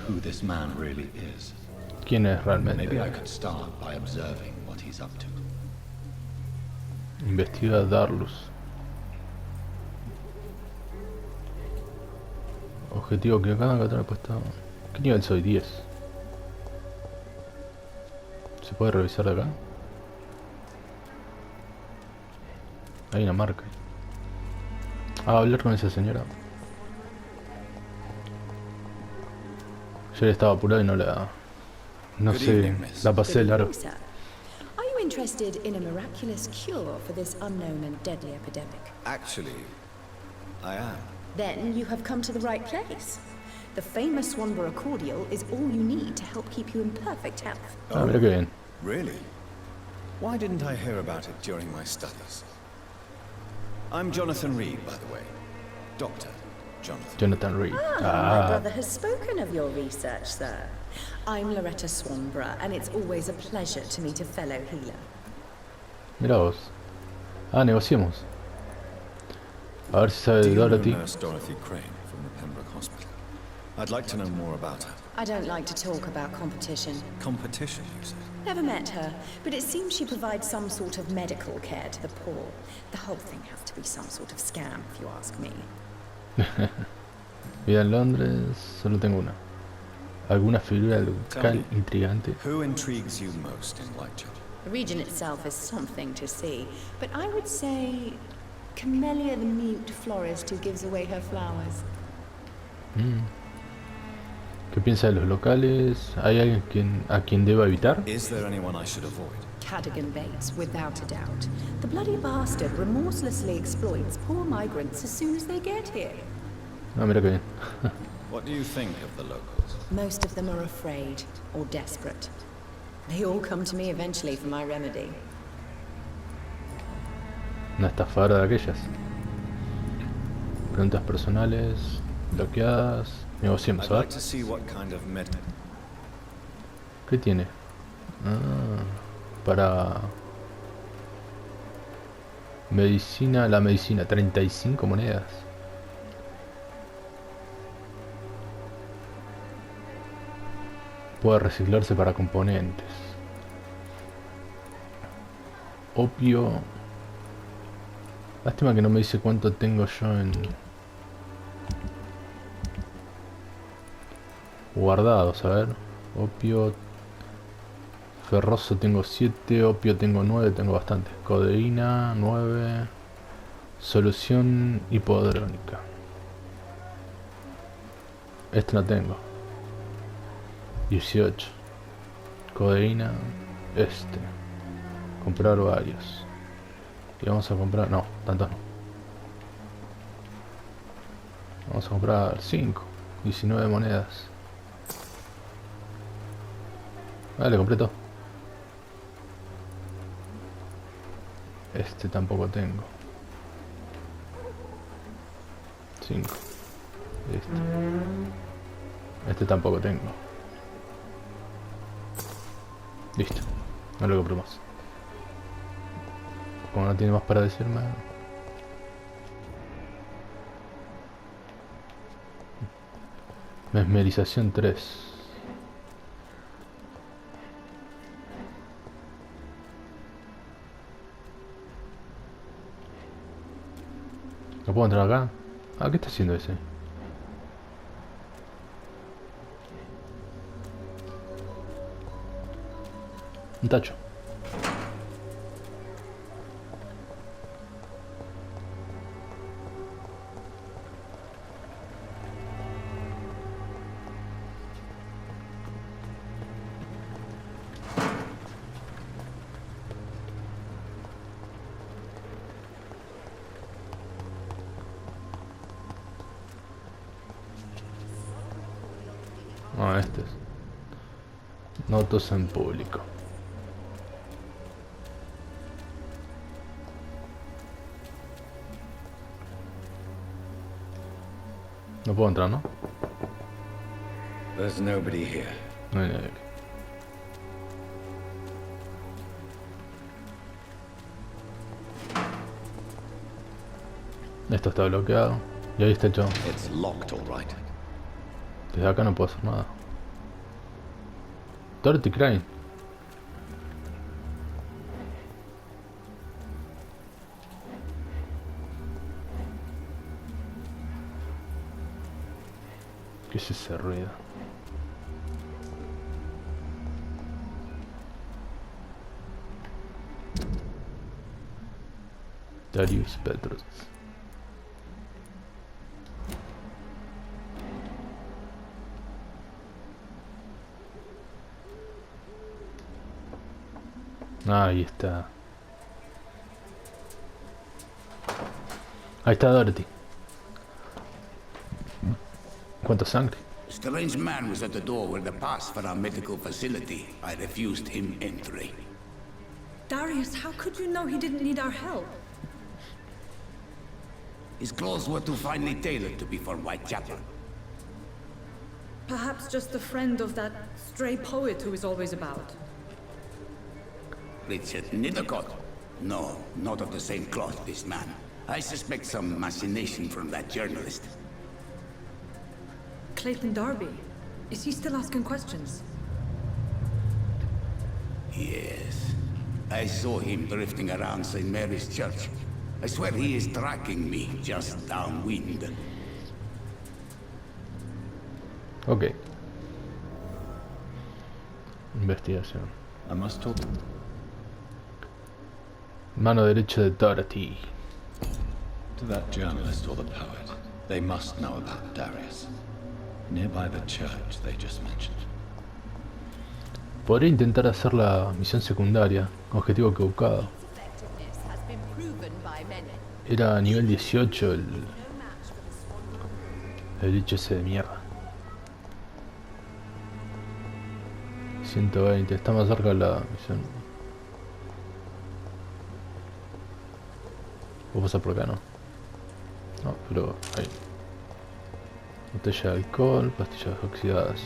who this man really is. ¿Quién es Maybe I realmente? could start by observing what he's up to. Investiga a Darlus. Objetivo que acá tener puesto. ¿Qué nivel soy? 10. ¿Se puede revisar de acá? Hay una marca. Ah, hablar con esa señora. Yo estaba apurado y no la... No Good sé, evening, miss. la pasé Good largo. evening, sir. Are you interested in a miraculous cure for this unknown and deadly epidemic? Actually, I am. Then you have come to the right place. The famous Swanborough cordial is all you need to help keep you in perfect health. Ah, mira qué bien. Really? Why didn't I hear about it during my studies? I'm Jonathan Reed, by the way. Doctor Jonathan. Jonathan Reed. My brother has spoken of your research, sir. I'm Loretta Swanborough, and it's always a pleasure to meet a fellow healer. Mira vos. Ah, negociemos. A ver si sabe Do de you know Dorothy. Nurse Dorothy Crane from the Pembroke Hospital? I'd like to know more about her. I don't like to talk about competition. Competition, you said? Never met her, but it seems she provides some sort of medical care to the poor. The whole thing has to be some sort of scam, if you ask me. Vida en Londres, solo tengo una. ¿Alguna figura local intrigante? Who intrigues you most in Whitechapel? The region itself is something to see, but I would say Camellia the mute florist who gives away her flowers. ¿Qué piensa de los locales? ¿Hay alguien a quien deba evitar? Is there anyone I should avoid? Cadogan Bates, without a doubt. The bloody bastard remorselessly exploits poor migrants as soon as they get here. Ah, mira qué bien. What do you think of the locals? Most of them are afraid or desperate. They all come to me eventually for my remedy. Una estafadora de aquellas. Preguntas personales, bloqueadas. Negociemos, I'd a ver. like to see what kind of med... ¿Qué tiene? Ah, para... Medicina, la medicina, 35 monedas. Puede reciclarse para componentes. Opio. Lástima que no me dice cuánto tengo yo en... guardados, a ver. Opio. Ferroso tengo 7, opio tengo 9, tengo bastante. Codeína, 9. Solución hipodrónica. Este no tengo. 18. Codeína. Este. Comprar varios. Y vamos a comprar... no, tantos no. Vamos a comprar 5. 19 monedas. Vale, compré todo. Este tampoco tengo. 5. Este tampoco tengo. Listo. No lo compro más. Como no tiene más para decirme. Mesmerización 3. ¿No puedo entrar acá? Ah, ¿qué está haciendo ese? Un tacho. Ah, este es. Notos en público. No puedo entrar, ¿no? There's nobody here. No hay nadie aquí. Esto está bloqueado. Y ahí está hecho. It's locked, all right. Desde acá no puedo hacer nada. Dorothy Crane. ¿Qué es ese ruido? Darius Petrus. Ahí está. Ahí está Dorothy. ¿Cuánta sangre? A strange man was at the door with the pass for our medical facility. I refused him entry. Darius, how could you know he didn't need our help? His clothes were too finely tailored to be for Whitechapel. Perhaps just a friend of that stray poet who is always about. Richard Nethercott? No, not of the same cloth, this man. I suspect some machination from that journalist. Clayton Darby. Is he still asking questions? Yes. I saw him drifting around St. Mary's Church. I swear he is tracking me, just downwind. Ok. Investigación. I must talk. Mano derecha de Dorothy. To that journalist or the poet. They must know about Darius. Nearby the church they just mentioned. Podría intentar hacer la misión secundaria. Objetivo equivocado. Era nivel 18 el bicho ese de mierda. 120, está más cerca de la misión. ¿Puedo pasar por acá? No, pero ahí. Botella de alcohol, pastillas oxidadas.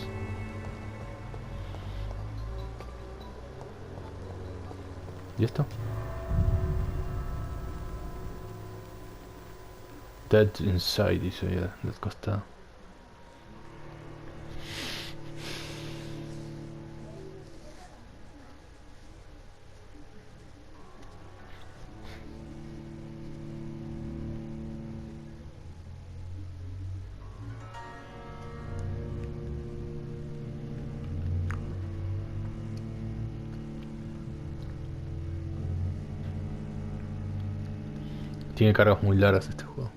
¿Y esto? Dead inside, dice ya del costado. Tiene cargas muy largas este juego.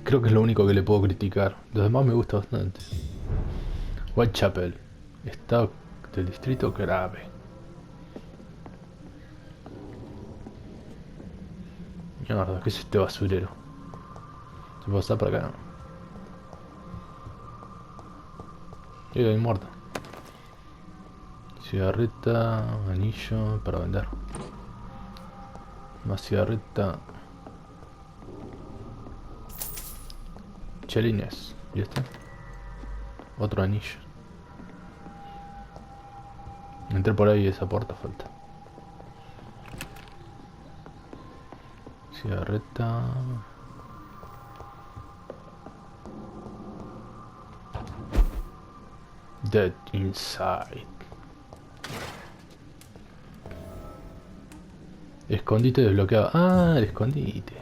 Creo que es lo único que le puedo criticar. Los demás me gusta bastante. Whitechapel. Estado del distrito grave. Mierda, ¿qué es este basurero? ¿Se puede pasar para acá? Hay muerto. Cigarreta, anillo para vender. Más cigarreta. Chelines. ¿Y este? Otro anillo. Entré por ahí, esa puerta falta. Cigarreta. Dead inside. Escondite desbloqueado. Ah, el escondite.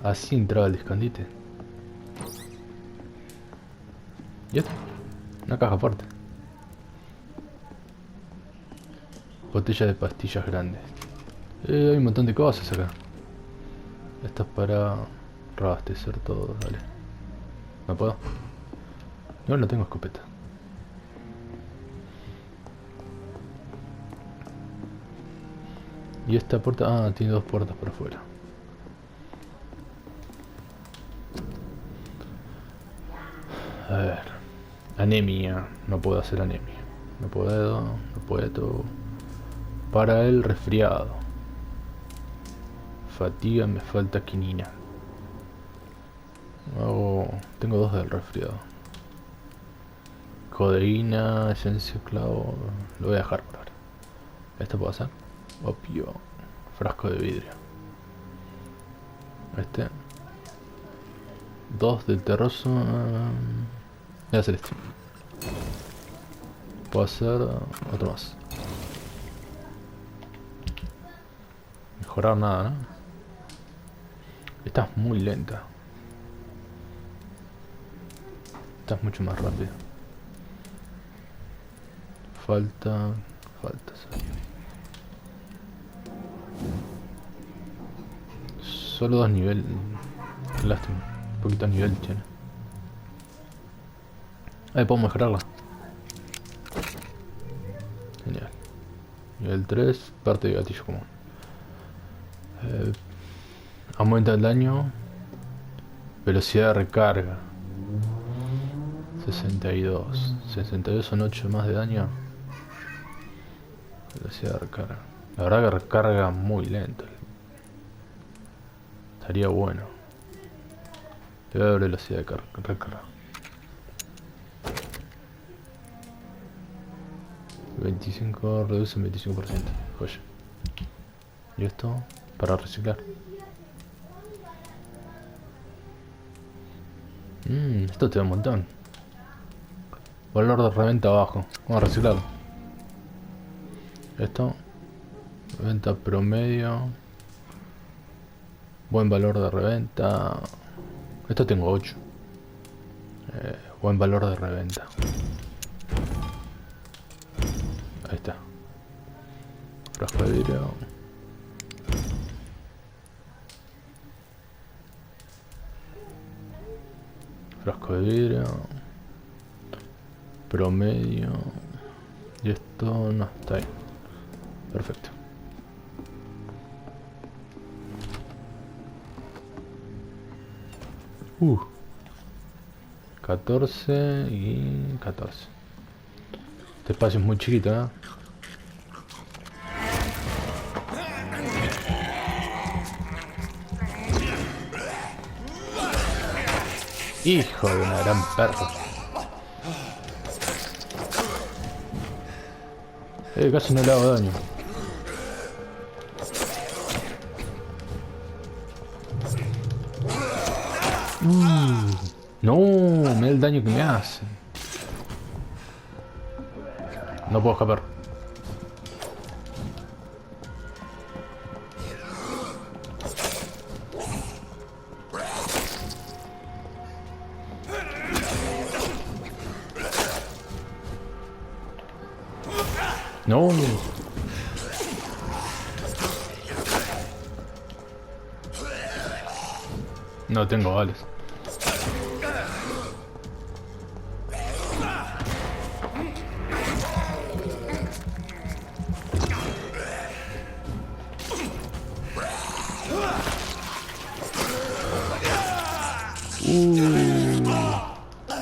Así entraba el escondite. ¿Y esto? Una caja fuerte. Botella de pastillas grandes. Hay un montón de cosas acá. Esto es para reabastecer todo, dale. ¿No puedo? No tengo escopeta. Y esta puerta... Ah, tiene dos puertas por afuera. A ver. Anemia. No puedo hacer anemia. No puedo. Para el resfriado. Fatiga, me falta quinina. Tengo dos del resfriado. Codeína, esencia clavo. Lo voy a dejar por ahora. ¿Esto puedo hacer? Opio. Frasco de vidrio. Este. Dos del terroso. Voy a hacer este. Puedo hacer otro más. Mejorar nada, ¿no? Esta es muy lenta. Esta es mucho más rápida. Falta... Solo 2 niveles. Lástima. Un poquito de nivel tiene. Ahí puedo mejorarla. Genial. Nivel 3, parte de gatillo común. Aumenta el daño. Velocidad de recarga. 62. 62 son 8 más de daño. Velocidad de recarga. La verdad que recarga muy lento. Estaría bueno. Le voy a dar velocidad de recarga. 25, reduce en 25%. Joya. Y esto para reciclar. Esto te da un montón. Valor de reventa bajo. Vamos a reciclarlo. Esto. Reventa promedio. Buen valor de reventa. Esto tengo 8. Buen valor de reventa. Ahí está. Frasco de vidrio. Frasco de vidrio. Promedio. Y esto no está ahí. Perfecto. Uh. 14 y 14. Este espacio es muy chiquito, ¿eh? Hijo de una gran perra. Casi no le hago daño. No, mira el daño que me hace. No puedo escapar. No. No tengo balas.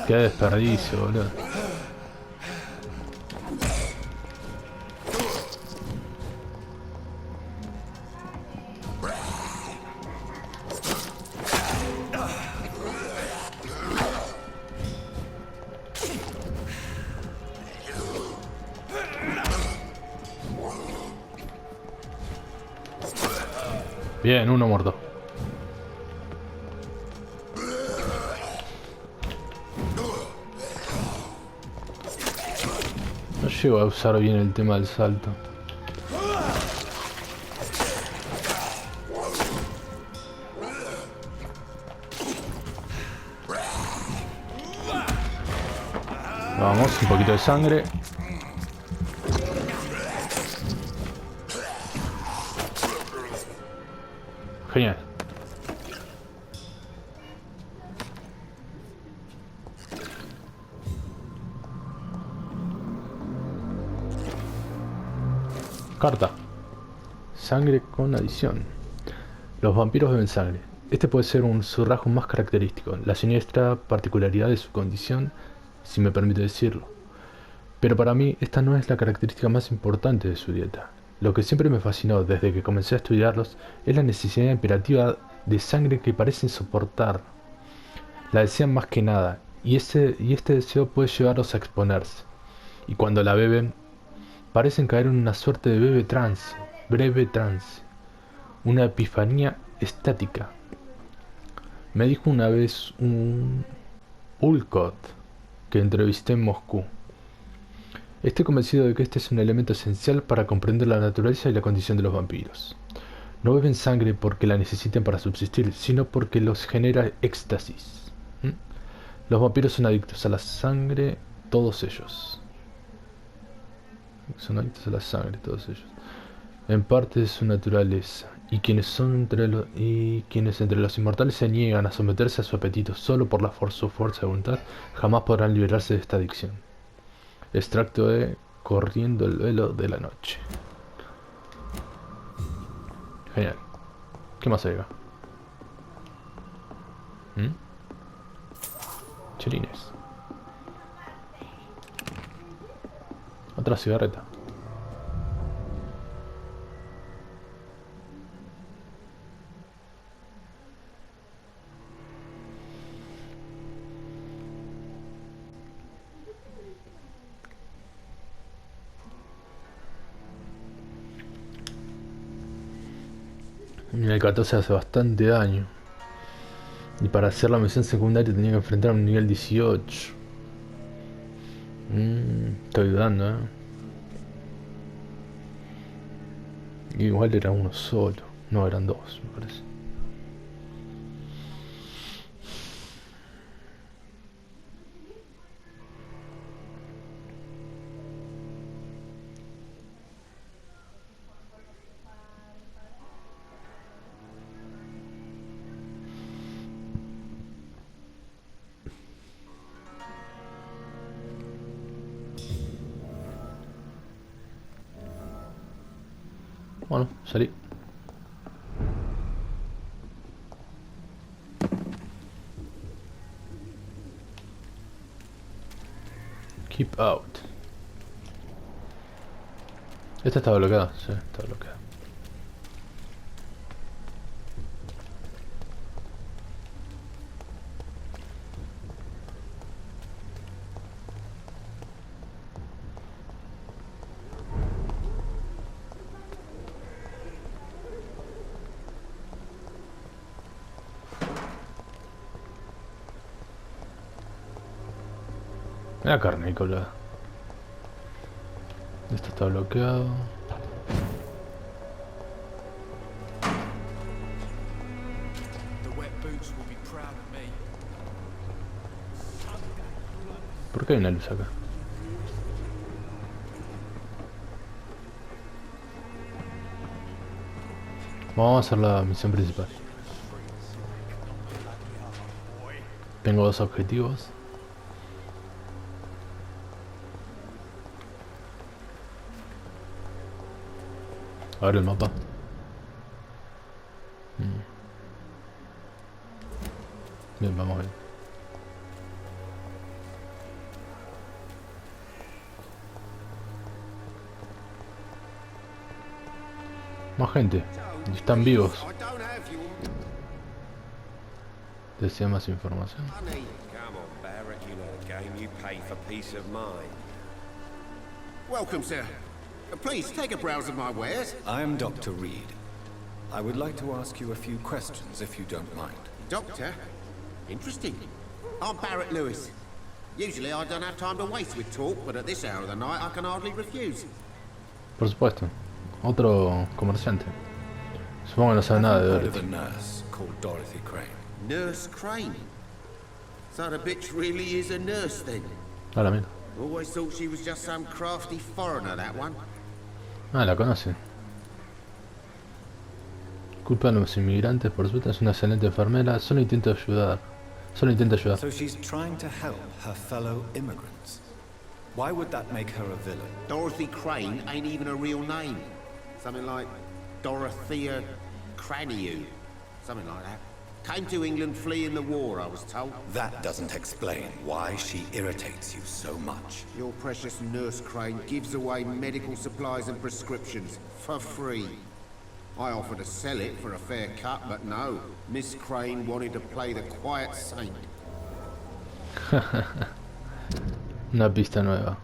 Qué desperdicio, boludo. Bien, uno muerto. No llego a usar bien el tema del salto. Vamos, un poquito de sangre. Genial. Carta. Sangre con adición. Los vampiros beben sangre. Este puede ser su rasgo más característico, la siniestra particularidad de su condición, si me permite decirlo. Pero para mí esta no es la característica más importante de su dieta. Lo que siempre me fascinó desde que comencé a estudiarlos es la necesidad imperativa de sangre que parecen soportar. La desean más que nada, y este deseo puede llevarlos a exponerse. Y cuando la beben, parecen caer en una suerte de breve trance, una epifanía estática. Me dijo una vez un Ulcott que entrevisté en Moscú. Estoy convencido de que este es un elemento esencial para comprender la naturaleza y la condición de los vampiros. No beben sangre porque la necesiten para subsistir, sino porque los genera éxtasis. ¿Mm? Los vampiros son adictos a la sangre, todos ellos. Son adictos a la sangre, todos ellos. En parte de su naturaleza. Y quienes entre los inmortales se niegan a someterse a su apetito solo por su fuerza de voluntad, jamás podrán liberarse de esta adicción. Extracto de Corriendo el velo de la noche. Genial. ¿Qué más hay acá? Chelines. Otra cigarreta. En el 14 hace bastante daño. Y para hacer la misión secundaria tenía que enfrentar a un nivel 18. Estoy dudando, Igual era uno solo. No, eran dos, me parece. Bueno, salí. Keep out. Esta está bloqueada, sí, está bloqueada. La carnícola. Esto está bloqueado. ¿Por qué hay una luz acá? Vamos a hacer la misión principal. Tengo dos objetivos. Abre el mapa. Bien, vamos a ver. Más gente. Y están vivos. Desea más información. Welcome, sir. Please take a browse of my wares. I am Dr. Reed. I would like to ask you a few questions, if you don't mind. Doctor? Interesting. I'm Barrett Lewis. Usually I don't have time to waste with talk, but at this hour of the night I can hardly refuse. Por supuesto. Otro comerciante. Supongo que no sabe nada de I've heard of Dorothy. a nurse called Dorothy Crane. Nurse Crane? So the bitch really is a nurse then? Ah, la mira. Always thought she was just some crafty foreigner, that one. Ah, la conoce. Culpa a los inmigrantes, por supuesto, es una excelente enfermera. Solo intenta ayudar. So she's trying to help her fellow immigrants. Why would that make her a villain? Dorothy Crane ain't even a real name. Something like Dorothea Craniu. Something like that. Came to England fleeing the war, I was told. That doesn't explain why she irritates you so much. Your precious Nurse Crane gives away medical supplies and prescriptions for free. I offered to sell it for a fair cut, but no. Miss Crane wanted to play the quiet saint. Una pista nueva.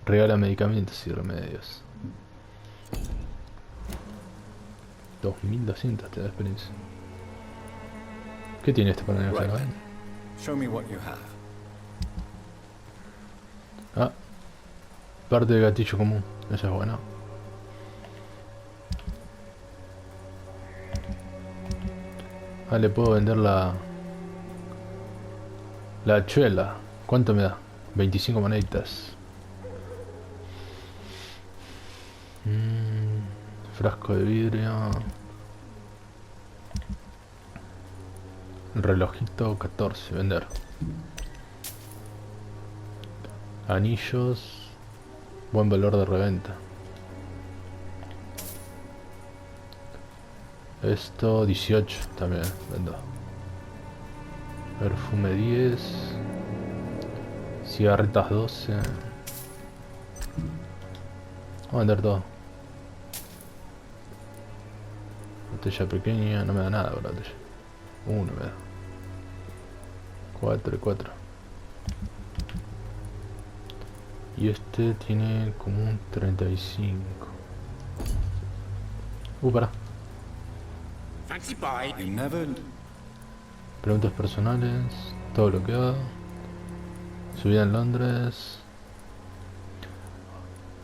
Regala medicamentos y remedios. 2200 te da experiencia. ¿Qué tiene este para Right negociar? then. Show me what you have. Ah, Parte de gatillo común. Esa es buena. Ah, le puedo vender la hachuela. ¿Cuánto me da? 25 moneditas. Frasco de vidrio. Relojito 14, vender. Anillos. Buen valor de reventa. Esto 18 también vendo. Perfume 10. Cigarretas 12. Voy a vender todo. Botella pequeña, no me da nada por la botella. Uno me da. 4 y 4. Y este tiene como un 35. Pará. Fancy buy. You never... Preguntas personales. Todo bloqueado. Subida en Londres.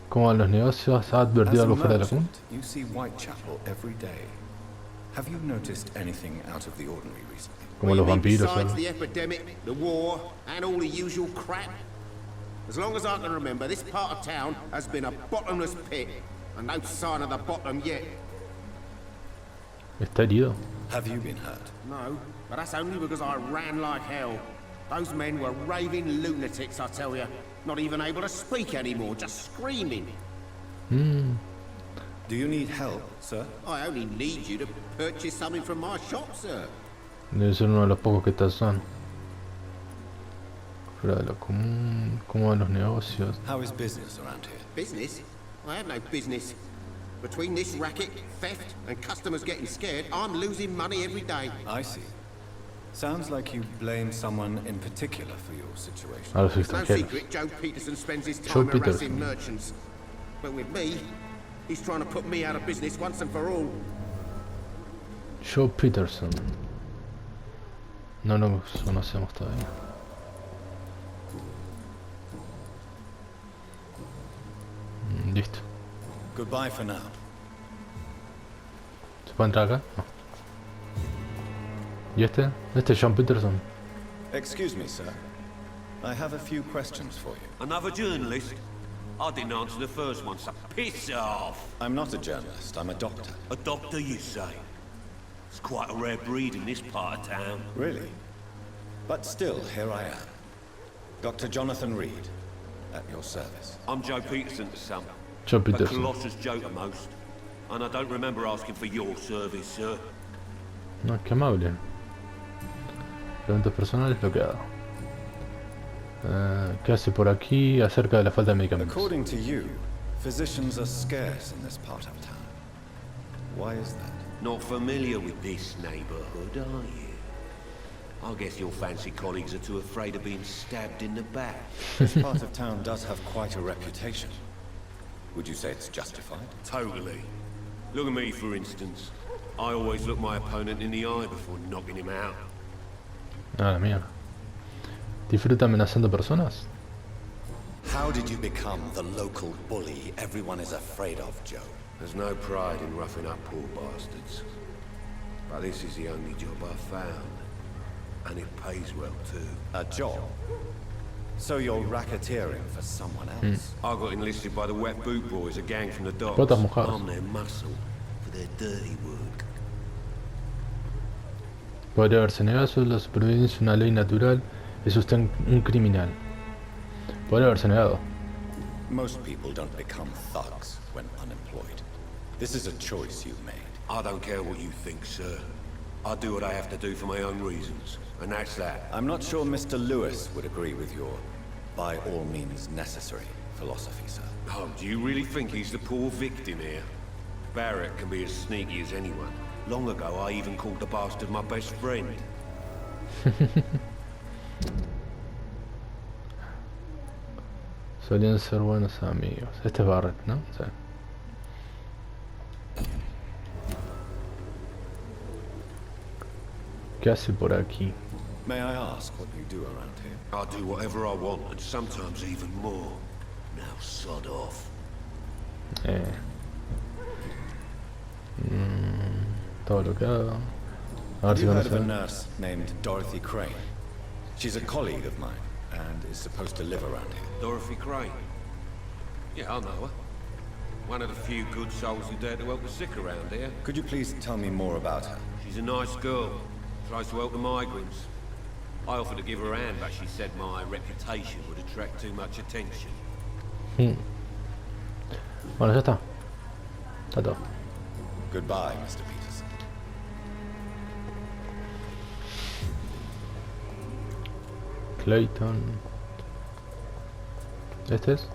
¿Cómo van los negocios? ¿Ha advertido As a algo fuera de la común? merchant, you see Whitechapel every day. Have you noticed anything out of the ordinary recently? Como los vampiros. Besides ¿no? the epidemic, the war, and all the usual crap. As long as I can remember, this part of town has been a bottomless pit, and no sign of the bottom yet. ¿Está herido? Have you been hurt? No, but that's only because I ran like hell. Those men were raving lunatics, I tell you. Not even able to speak anymore, just screaming. Do you need help, sir? I only need you to purchase something from my shop, sir. Debe ser uno de los pocos que está sano. Fuera de lo común. ¿Cómo van los negocios? How is business around here? Business? I have no business. Between this racket, theft, and customers getting scared, I'm losing money every day. I see. Sounds like you blame someone in particular for your situation. A los It's no extranjeros. secret Joe Peterson spends his Joe time harassing Peterson. merchants. But with me, he's trying to put me out of business once and for all. Joe Peterson. No nos conocemos todavía. Listo. Goodbye for now. ¿Se puede entrar acá? No. ¿Y este? Este es John Peterson. Excuse me, sir. I have a few questions for you. Another journalist? I didn't answer the first one, so piss off! I'm not a journalist, I'm a doctor. A doctor, you say? It's quite a rare breed in this part of town. Really? But still, here I am. Dr. Jonathan Reed, at your service. I'm Joe Peterson to some. Joe A Peterson. colossus Joe to most. And I don't remember asking for your service, sir. No, qué amable. Preguntas personales, bloqueado. ¿Qué hace por aquí acerca de la falta de medicamentos? According to you, physicians are scarce in this part of town. Why is that? Not familiar with this neighborhood, are you? I guess your fancy colleagues are too afraid of being stabbed in the back. This part of town does have quite a reputation. Would you say it's justified? Totally. Look at me, for instance. I always look my opponent in the eye before knocking him out. Ah, la mierda. ¿Disfruta amenazando personas? How did you become the local bully everyone is afraid of, Joe? There's no pride in roughing up poor bastards. But this is the only job I've found. And it pays well, too. A job? So you're racketeering for someone else? I got enlisted by the Wet Boot Boys, a gang from the docks. Botas mojadas. I'm their muscle for their dirty work. Podría haberse negado eso, la supervivencia es una ley natural. Es usted un criminal. Podría haberse negado. Most people don't become thugs when unemployed. This is a choice you made. I don't care what you think, sir. I do what I have to do for my own reasons. And that's that. I'm not sure Mr. Lewis would agree with your by all means necessary philosophy, sir. Oh, do you really think he's the poor victim here? Barrett can be as sneaky as anyone. Long ago, I even called the bastard my best friend. Solían ser buenos amigos. Este es Barrett, ¿no? Sí. ¿Qué hace por aquí? May I ask what you do around here? I do whatever I want, and sometimes even more. Now sod off. Todo lo que haga. A ver Have si you heard of a conoce. nurse named Dorothy Crane? She's a colleague of mine and is supposed to live around here. Dorothy Crane. Yeah, I know her. One of the few good souls who dare to help the sick around here. Could you please tell me more about her? She's a nice girl. Tries to help the migrants. I offered to give her a hand, but she said my reputation would attract too much attention. Bueno, ya está. Está todo. Goodbye, Mr. Peterson. Clayton. ¿Este es?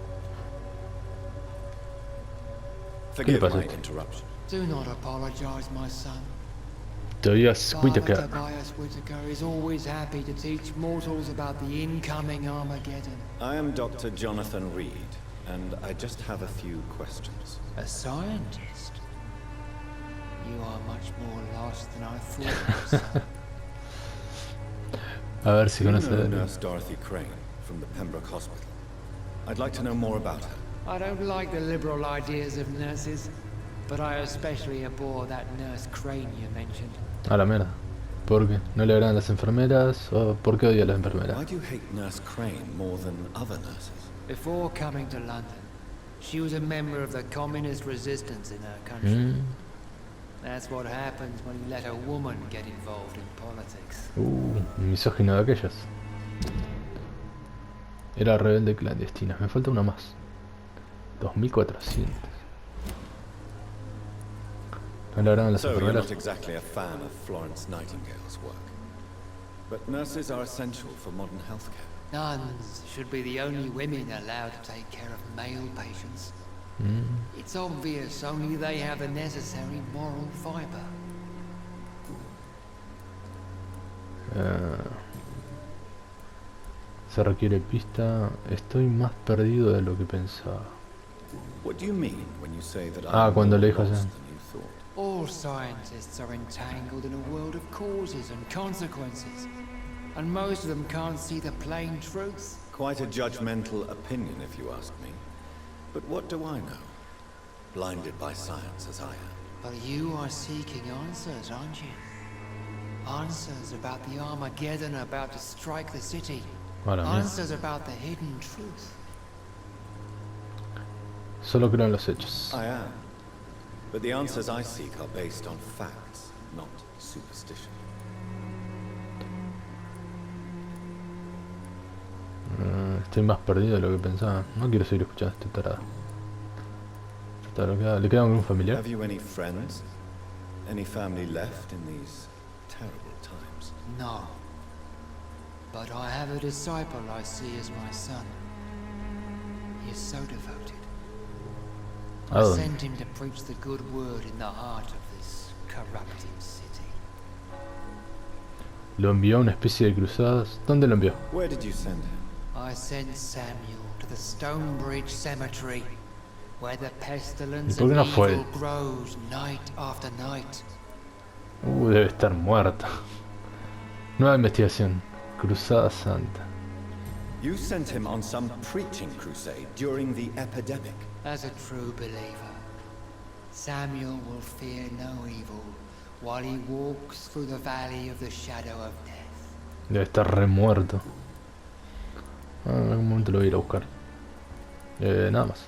Forgive pasa? my interruption. Do not apologize, my son. Tobias Father Whitaker. Tobias Whitaker is always happy to teach mortals about the incoming Armageddon. I am Dr. Jonathan Reed, and I just have a few questions. A scientist? You are much more lost than I thought, my son. A ver si Do you conoce. know Nurse Dorothy Crane from the Pembroke Hospital? I'd like to know more about her. I don't like the liberal ideas of nurses, but I especially abhor that Nurse Crane you mentioned. A la mierda. ¿Por qué? ¿No le agradan las enfermeras? ¿O por qué odia a las enfermeras? Why do you hate Nurse Crane more than other nurses? Before coming to London, she was a member of the communist resistance in her country. That's what happens when you let a woman get involved in politics. Misógino de aquellas. Era rebelde clandestina. Me falta una más. 2400. ¿No le agradan las So you're enfermeras? not exactly a fan of Florence Nightingale's work. But nurses are essential for modern healthcare. Nuns should be the only women allowed to take care of male patients. It's obvious only they have the necessary moral fiber. Se requiere pista. Estoy más perdido de lo que pensaba. What do you mean when you say that Ah, I'm cuando more le dijo lost así. than you thought? All scientists are entangled in a world of causes and consequences, and most of them can't see the plain truth. Quite a judgmental opinion, if you ask me. But what do I know? Blinded by science as I am. But you are seeking answers, aren't you? Answers about the Armageddon about to strike the city. A la mierda. Answers about the hidden truth. Solo creo en los hechos. I am. But the answers I seek are based on facts, not superstition. Estoy más perdido de lo que pensaba. No quiero seguir escuchando a este tarado. ¿Le queda algún familiar? Have you any friends? Any family left in these terrible times? No. But I have a disciple I see as my son. He is so devoted. I Oh. sent him to preach the good word in the heart of this corrupted city. Lo envió a una especie de cruzadas. ¿Dónde lo envió? Where did you send him? I sent Samuel to the Stonebridge Cemetery, where the pestilence ¿Y por qué of no fue evil él? grows night after night. Debe estar muerto. Nueva investigación. Cruzada Santa. You sent him on some preaching crusade during the epidemic. As a true believer, Samuel will fear no evil while he walks through the valley of the shadow of death. Debe estar re muerto. En algún momento lo voy a ir a buscar. Nada más.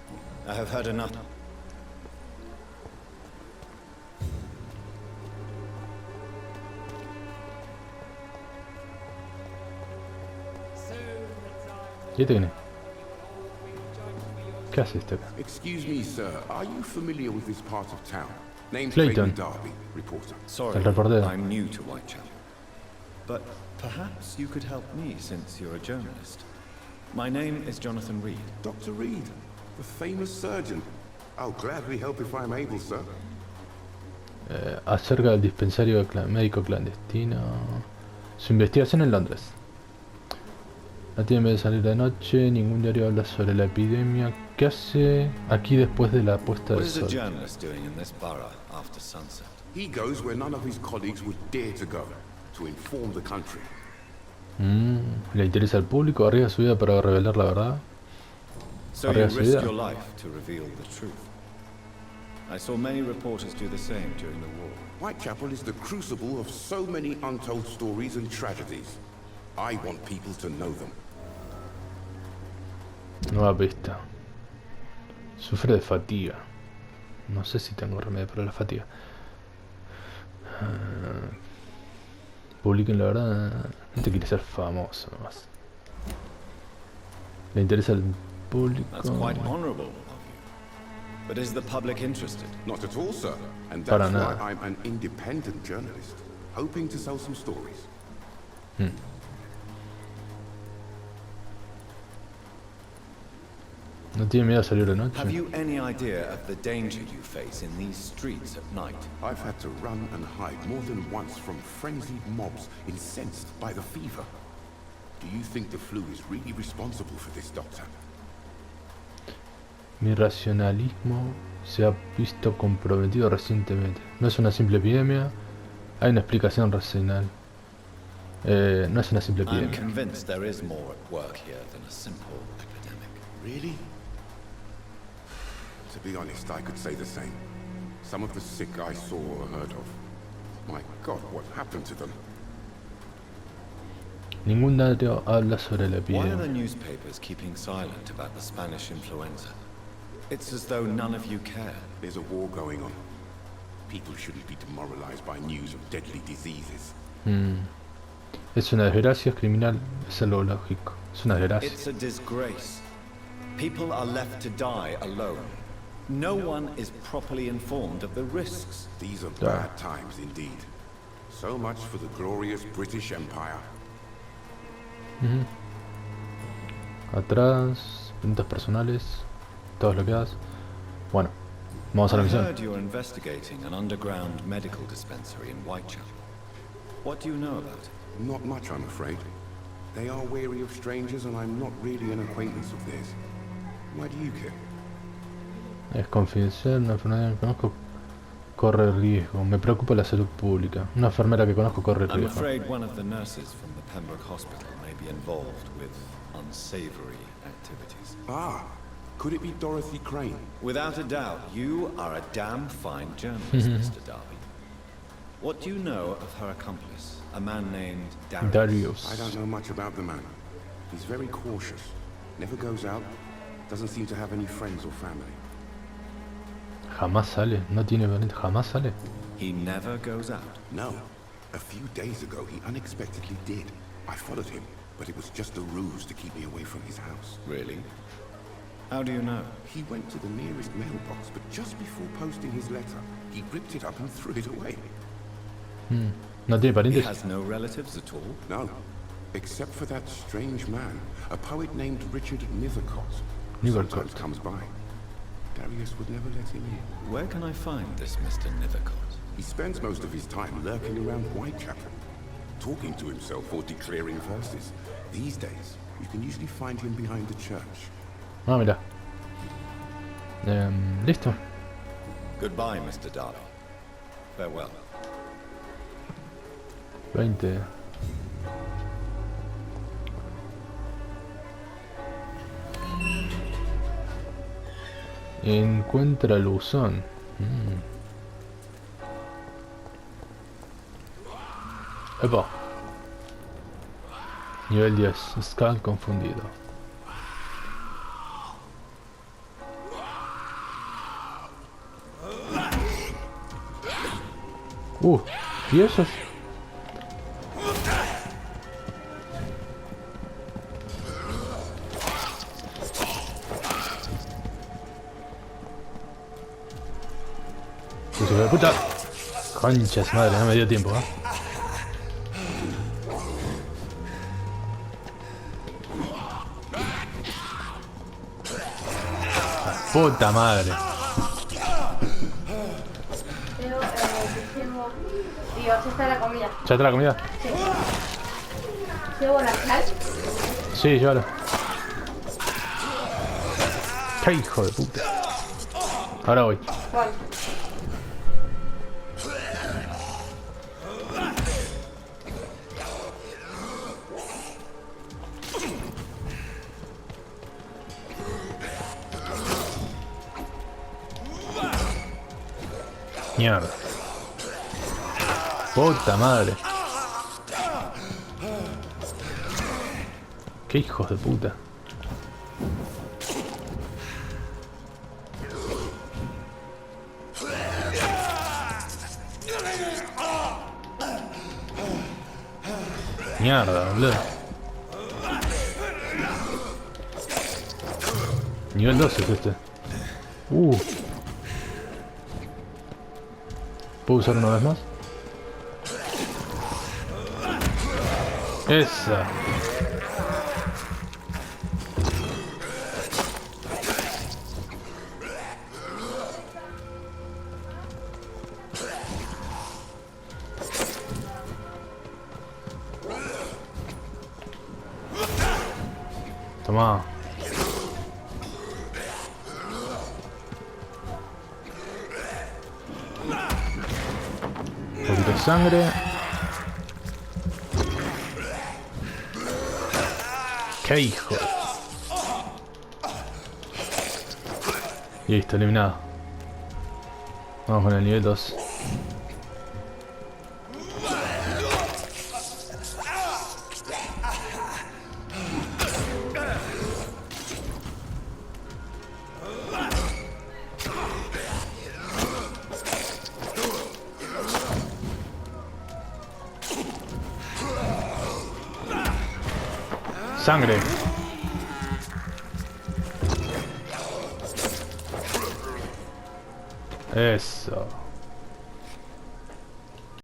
I have heard enough. ¿Y este quién es? ¿Qué hace este acá? Excuse me, sir. Are you familiar with this part of town? Name's Clayton. Derby, reporter. Sorry, El reportero. I'm new to Whitechapel. But perhaps you could help me since you're a journalist. My name is Jonathan Reed. Dr. Reed, the famous surgeon. I'll gladly help if I'm able, sir. Acerca del dispensario médico clandestino. Su investigación en Londres. No tiene miedo de salir de noche. Ningún diario habla sobre la epidemia. ¿Qué hace aquí después de la puesta What del is a sol? journalist doing in this borough after sunset? He goes where none of his colleagues would dare to go, to inform the country. ¿Le interesa al público? ¿Arriesga su vida para revelar la verdad? So you risked your life to reveal the truth. I saw many reporters do the same during the war. Whitechapel is the crucible of so many untold stories and tragedies. I want people to know them. Nueva pista. Sufre de fatiga. No sé si tengo remedio para la fatiga. Publiquen la verdad. No te quiere ser famoso nomás. Le interesa el público. That's quite honorable of you. But is the public interested? Not at all, sir. And Para that's why nada. I'm an independent journalist, hoping to sell some stories. No tiene miedo a salir de Have noche. you any idea of the danger you face in these streets at night? I've had to run and hide more than once from frenzied mobs incensed by the fever. Do you think the flu is really responsible for this, Doctor? Mi racionalismo se ha visto comprometido recientemente. No es una simple epidemia. Hay una explicación racional. No es una simple I'm epidemia. convinced there is more at work here than a simple epidemic. Really? To be honest, I could say the same. Some of the sick I saw or heard of. My God, what happened to them? Ningún dato habla sobre la Why are the epidemia. newspapers keeping silent about the Spanish influenza? It's as though none of you care. There's a war going on. People shouldn't be demoralized by news of deadly diseases. Es una desgracia, es criminal, es algo lógico. Es una desgracia. It's a disgrace. People are left to die alone. No one is properly informed of the risks. These are bad times indeed. So much for the glorious British Empire. Atrás, puntos personales, todos bloqueados. Bueno, vamos a la I misión. heard you're investigating an underground medical dispensary in Whitechapel. What do you know about it? Not much, I'm afraid. They are wary of strangers, and I'm not really an acquaintance of theirs. Why do you care? Es confidencial, una enfermedad que conozco corre riesgo. Me preocupa la salud pública. Una enfermera que conozco corre I'm riesgo. afraid one of the nurses from the Pembroke Hospital may be involved with unsavory activities. Ah, could it be Dorothy Crane? Without a doubt, you are a damn fine journalist, Mr. Darby. What do you know of her accomplice, a man named Darius? Darius. I don't know much about the man. He's very cautious. Never goes out. Doesn't seem to have any friends or family. Jamás sale. No tiene pariente. Jamás sale. He never goes out. No. A few days ago, he unexpectedly did. I followed him, but it was just a ruse to keep me away from his house. Really? How do you know? He went to the nearest mailbox, but just before posting his letter, he ripped it up and threw it away. No tiene He parientes. has no relatives at all? No, except for that strange man, a poet named Richard Nethercott, who sometimes comes by. Darius would never let him in. Where can I find this Mr. Nethercott? He spends most of his time lurking around Whitechapel, talking to himself or declaring verses. These days, you can usually find him behind the church. Ah, mira. Listo. Goodbye, Mr. Darby. Farewell. 20. Encuentra el buzón. Epa. Nivel 10. Skull confundido. ¿Y esos? ¡Hijo de puta! Conchas madre, no me dio tiempo, ¡Puta madre! Dios, está la comida. ¿Ya está la comida? Sí. ¿Llevo la sal? Sí, llévalo. ¡Qué hijo de puta! Ahora voy. Voy. Mierda. Puta madre. Qué hijos de puta. Mierda, boludo. Nivel 12 es este. ¿Puedo usar una vez más? Esa. Toma. Un poquito de sangre. ¡Qué hijo! Listo, eliminado. Vamos con el nivel 2. Sangre. Eso.